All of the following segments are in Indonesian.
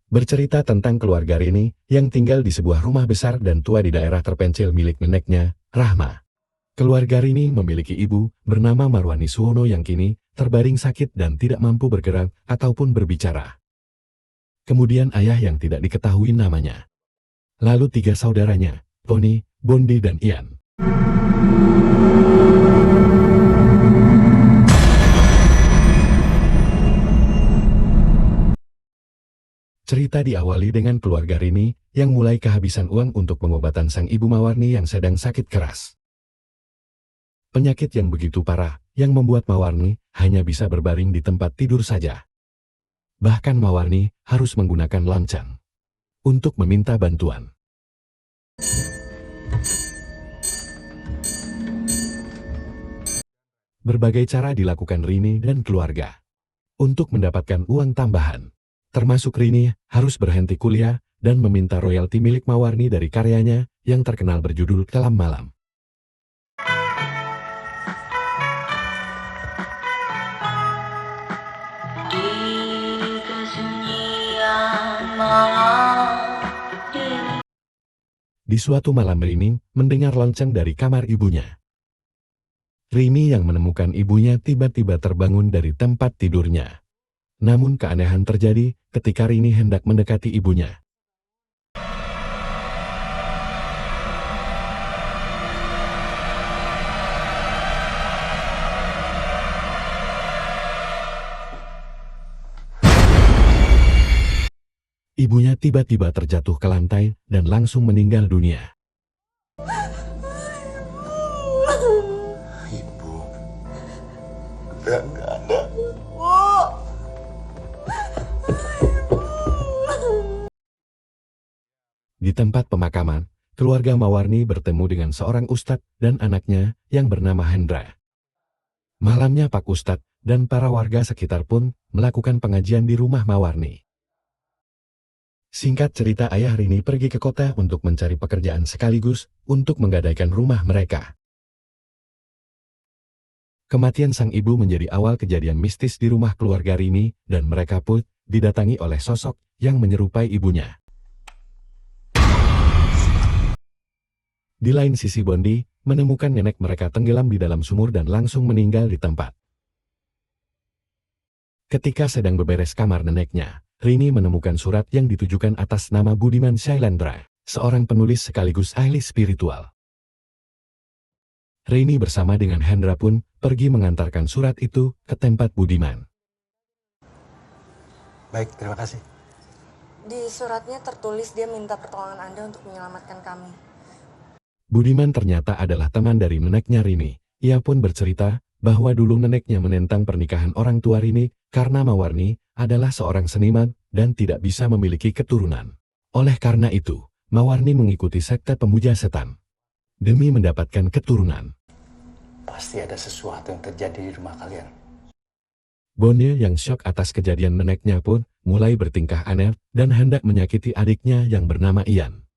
Bercerita tentang keluarga Rini yang tinggal di sebuah rumah besar dan tua di daerah terpencil milik neneknya, Rahma. Keluarga Rini memiliki ibu bernama Marwani Suwono yang kini terbaring sakit dan tidak mampu bergerak ataupun berbicara. Kemudian ayah yang tidak diketahui namanya. Lalu 3 saudaranya, Tony, Bondi dan Ian. Cerita diawali dengan keluarga Rini yang mulai kehabisan uang untuk pengobatan sang ibu Mawarni yang sedang sakit keras. Penyakit yang begitu parah yang membuat Mawarni hanya bisa berbaring di tempat tidur saja. Bahkan Mawarni harus menggunakan lancang untuk meminta bantuan. Berbagai cara dilakukan Rini dan keluarga untuk mendapatkan uang tambahan. Termasuk Rini harus berhenti kuliah dan meminta royalti milik Mawarni dari karyanya yang terkenal berjudul Kelam Malam. Di suatu malam Rini mendengar lonceng dari kamar ibunya. Rini yang menemukan ibunya tiba-tiba terbangun dari tempat tidurnya. Namun keanehan terjadi ketika Rini hendak mendekati ibunya. Ibunya tiba-tiba terjatuh ke lantai dan langsung meninggal dunia. Ibu, udah nggak ada. Di tempat pemakaman, keluarga Mawarni bertemu dengan seorang ustadz dan anaknya yang bernama Hendra. Malamnya Pak Ustadz dan para warga sekitar pun melakukan pengajian di rumah Mawarni. Singkat cerita, ayah Rini pergi ke kota untuk mencari pekerjaan sekaligus untuk menggadaikan rumah mereka. Kematian sang ibu menjadi awal kejadian mistis di rumah keluarga Rini dan mereka pun didatangi oleh sosok yang menyerupai ibunya. Di lain sisi Bondi menemukan nenek mereka tenggelam di dalam sumur dan langsung meninggal di tempat. Ketika sedang beberes kamar neneknya, Rini menemukan surat yang ditujukan atas nama Budiman Shailendra, seorang penulis sekaligus ahli spiritual. Rini bersama dengan Hendra pun pergi mengantarkan surat itu ke tempat Budiman. Baik, terima kasih. Di suratnya tertulis dia minta pertolongan Anda untuk menyelamatkan kami. Budiman ternyata adalah teman dari neneknya Rini. Ia pun bercerita bahwa dulu neneknya menentang pernikahan orang tua Rini karena Mawarni adalah seorang seniman dan tidak bisa memiliki keturunan. Oleh karena itu, Mawarni mengikuti sekte pemuja setan demi mendapatkan keturunan. Pasti ada sesuatu yang terjadi di rumah kalian. Bondi yang syok atas kejadian neneknya pun mulai bertingkah aneh dan hendak menyakiti adiknya yang bernama Ian.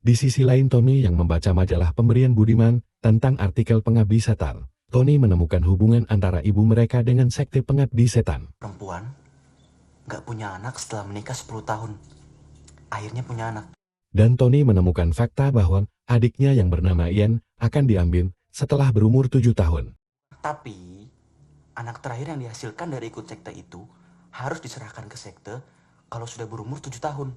Di sisi lain, Tony yang membaca majalah pemberian Budiman tentang artikel pengabdi setan. Tony menemukan hubungan antara ibu mereka dengan sekte pengabdi setan. Perempuan nggak punya anak setelah menikah 10 tahun. Akhirnya punya anak. Dan Tony menemukan fakta bahwa adiknya yang bernama Ian akan diambil setelah berumur 7 tahun. Tapi, anak terakhir yang dihasilkan dari ikut sekte itu harus diserahkan ke sekte kalau sudah berumur 7 tahun.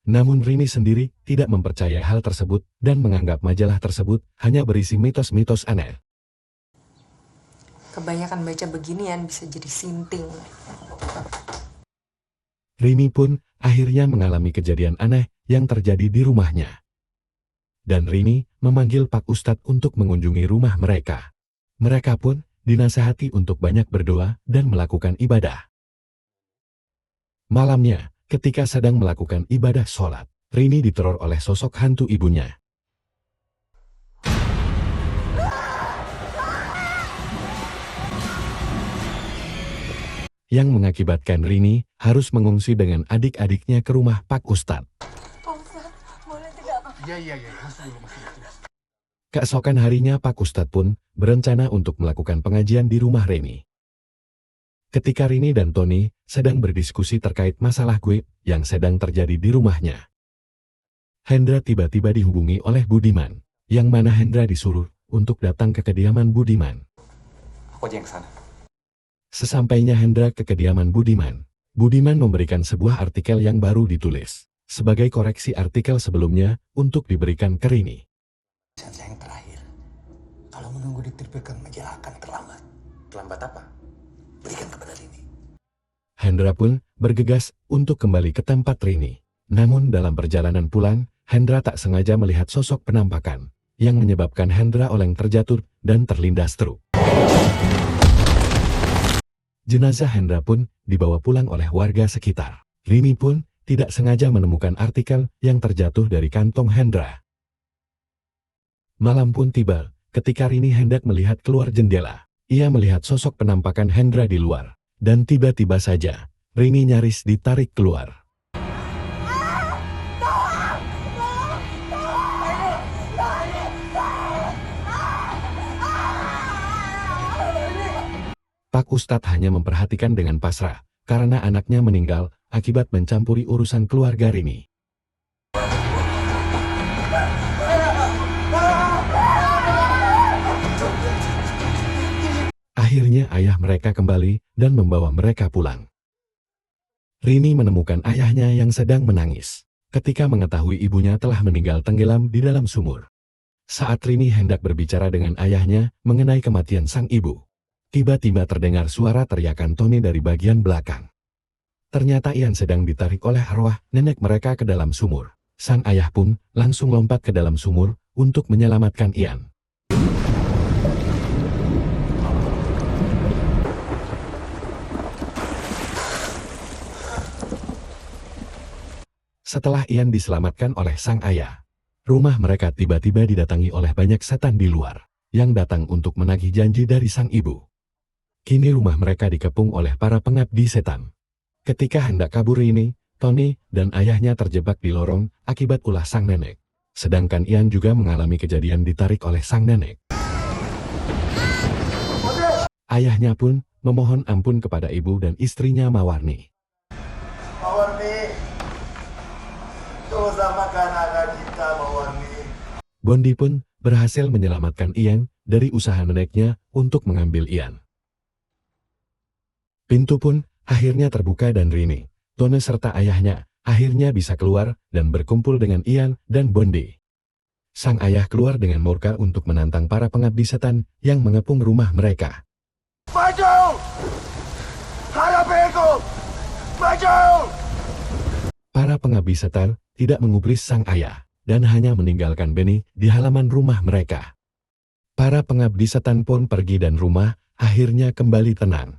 Namun Rini sendiri tidak mempercayai hal tersebut dan menganggap majalah tersebut hanya berisi mitos-mitos aneh. Kebanyakan baca beginian bisa jadi sinting. Rini pun akhirnya mengalami kejadian aneh yang terjadi di rumahnya. Dan Rini memanggil Pak Ustadz untuk mengunjungi rumah mereka. Mereka pun dinasihati untuk banyak berdoa dan melakukan ibadah. Malamnya, ketika sedang melakukan ibadah sholat, Rini diteror oleh sosok hantu ibunya. Yang mengakibatkan Rini harus mengungsi dengan adik-adiknya ke rumah Pak Ustadz. Pak Ustadz, boleh tidak Pak Iya, masuk dulu. Keesokan harinya Pak Ustadz pun berencana untuk melakukan pengajian di rumah Reni. Ketika Rini dan Tony sedang berdiskusi terkait masalah gue yang sedang terjadi di rumahnya, Hendra tiba-tiba dihubungi oleh Budiman, yang mana Hendra disuruh untuk datang ke kediaman Budiman. Aku aja yang kesana. Sesampainya Hendra ke kediaman Budiman, Budiman memberikan sebuah artikel yang baru ditulis sebagai koreksi artikel sebelumnya untuk diberikan ke Rini. Yang terakhir, kalau menunggu diterbitkan majalah akan terlambat. Terlambat apa? Berikan kepada Rini. Hendra pun bergegas untuk kembali ke tempat Rini. Namun dalam perjalanan pulang, Hendra tak sengaja melihat sosok penampakan yang menyebabkan Hendra oleng terjatuh dan terlindas truk. Jenazah Hendra pun dibawa pulang oleh warga sekitar. Rini pun tidak sengaja menemukan artikel yang terjatuh dari kantong Hendra. Malam pun tiba, ketika Rini hendak melihat keluar jendela. Ia melihat sosok penampakan Hendra di luar, dan tiba-tiba saja, Rini nyaris ditarik keluar. Pak Ustadz hanya memperhatikan dengan pasrah, karena anaknya meninggal akibat mencampuri urusan keluarga Rini. Akhirnya ayah mereka kembali dan membawa mereka pulang. Rini menemukan ayahnya yang sedang menangis ketika mengetahui ibunya telah meninggal tenggelam di dalam sumur. Saat Rini hendak berbicara dengan ayahnya mengenai kematian sang ibu, tiba-tiba terdengar suara teriakan Tony dari bagian belakang. Ternyata Ian sedang ditarik oleh arwah nenek mereka ke dalam sumur. Sang ayah pun langsung lompat ke dalam sumur untuk menyelamatkan Ian. Setelah Ian diselamatkan oleh sang ayah, rumah mereka tiba-tiba didatangi oleh banyak setan di luar, yang datang untuk menagih janji dari sang ibu. Kini rumah mereka dikepung oleh para pengabdi setan. Ketika hendak kabur ini, Tony dan ayahnya terjebak di lorong akibat ulah sang nenek. Sedangkan Ian juga mengalami kejadian ditarik oleh sang nenek. Ayahnya pun memohon ampun kepada ibu dan istrinya Mawarni. Mawarni, tolong selamatkan anak kita, Mawarni. Bondi pun berhasil menyelamatkan Ian dari usaha neneknya untuk mengambil Ian. Pintu pun akhirnya terbuka dan Rini, Tony serta ayahnya akhirnya bisa keluar dan berkumpul dengan Ian dan Bondi. Sang ayah keluar dengan murka untuk menantang para pengabdi setan yang mengepung rumah mereka. Maju! Hadapiku! Maju! Para pengabdi setan tidak mengubris sang ayah dan hanya meninggalkan Benny di halaman rumah mereka. Para pengabdi setan pun pergi dan rumah akhirnya kembali tenang.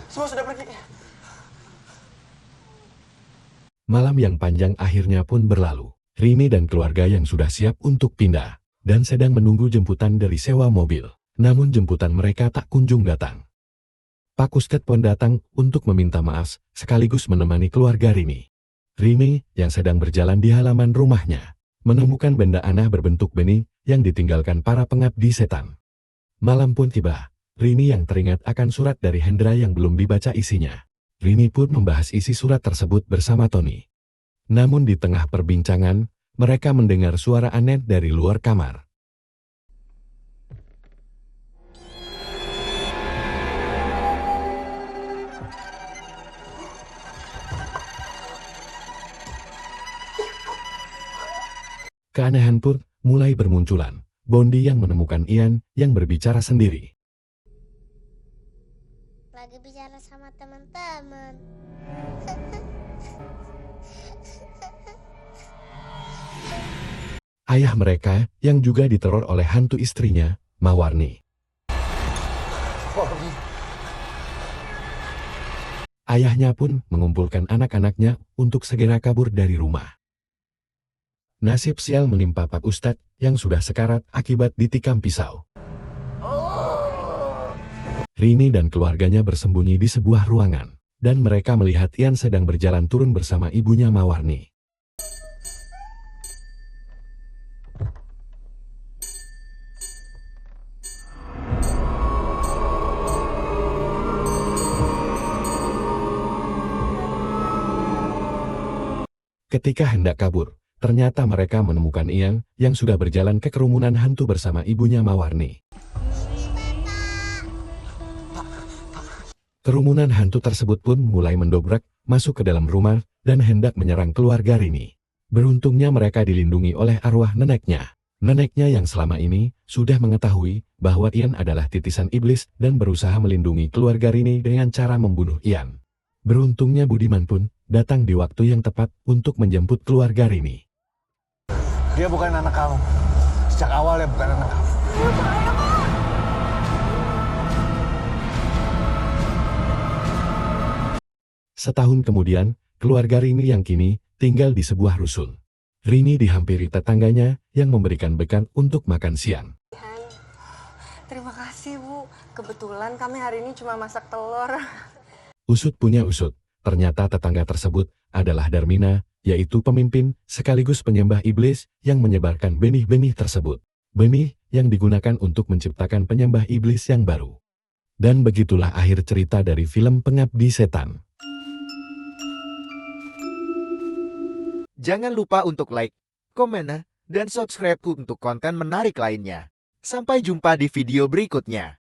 Semua sudah pergi. Malam yang panjang akhirnya pun berlalu. Rini dan keluarga yang sudah siap untuk pindah dan sedang menunggu jemputan dari sewa mobil. Namun jemputan mereka tak kunjung datang. Pak Ustadz pun datang untuk meminta maaf sekaligus menemani keluarga Rini. Rini yang sedang berjalan di halaman rumahnya menemukan benda aneh berbentuk benih yang ditinggalkan para pengabdi setan. Malam pun tiba. Rini yang teringat akan surat dari Hendra yang belum dibaca isinya. Rini pun membahas isi surat tersebut bersama Tony. Namun di tengah perbincangan, mereka mendengar suara aneh dari luar kamar. Keanehan pun mulai bermunculan. Bondi yang menemukan Ian yang berbicara sendiri. Lagi bicara sama teman-teman. Ayah mereka yang juga diteror oleh hantu istrinya, Mawarni. Ayahnya pun mengumpulkan anak-anaknya untuk segera kabur dari rumah. Nasib sial menimpa Pak Ustadz yang sudah sekarat akibat ditikam pisau. Rini dan keluarganya bersembunyi di sebuah ruangan, dan mereka melihat Ian sedang berjalan turun bersama ibunya Mawarni. Ketika hendak kabur, ternyata mereka menemukan Iyang yang sudah berjalan ke kerumunan hantu bersama ibunya Mawarni. Kerumunan hantu tersebut pun mulai mendobrak masuk ke dalam rumah dan hendak menyerang keluarga Rini. Beruntungnya mereka dilindungi oleh arwah neneknya. Neneknya yang selama ini sudah mengetahui bahwa Ian adalah titisan iblis dan berusaha melindungi keluarga Rini dengan cara membunuh Ian. Beruntungnya Budiman pun datang di waktu yang tepat untuk menjemput keluarga Rini. Dia bukan anak kamu. Sejak awal dia bukan anak kamu. Setahun kemudian, keluarga Rini yang kini tinggal di sebuah rusun. Rini dihampiri tetangganya yang memberikan bekal untuk makan siang. Terima kasih, Bu. Kebetulan kami hari ini cuma masak telur. Usut punya usut, ternyata tetangga tersebut adalah Darmina, yaitu pemimpin sekaligus penyembah iblis yang menyebarkan benih-benih tersebut. Benih yang digunakan untuk menciptakan penyembah iblis yang baru. Dan begitulah akhir cerita dari film Pengabdi Setan. Jangan lupa untuk like, komen, dan subscribe untuk konten menarik lainnya. Sampai jumpa di video berikutnya.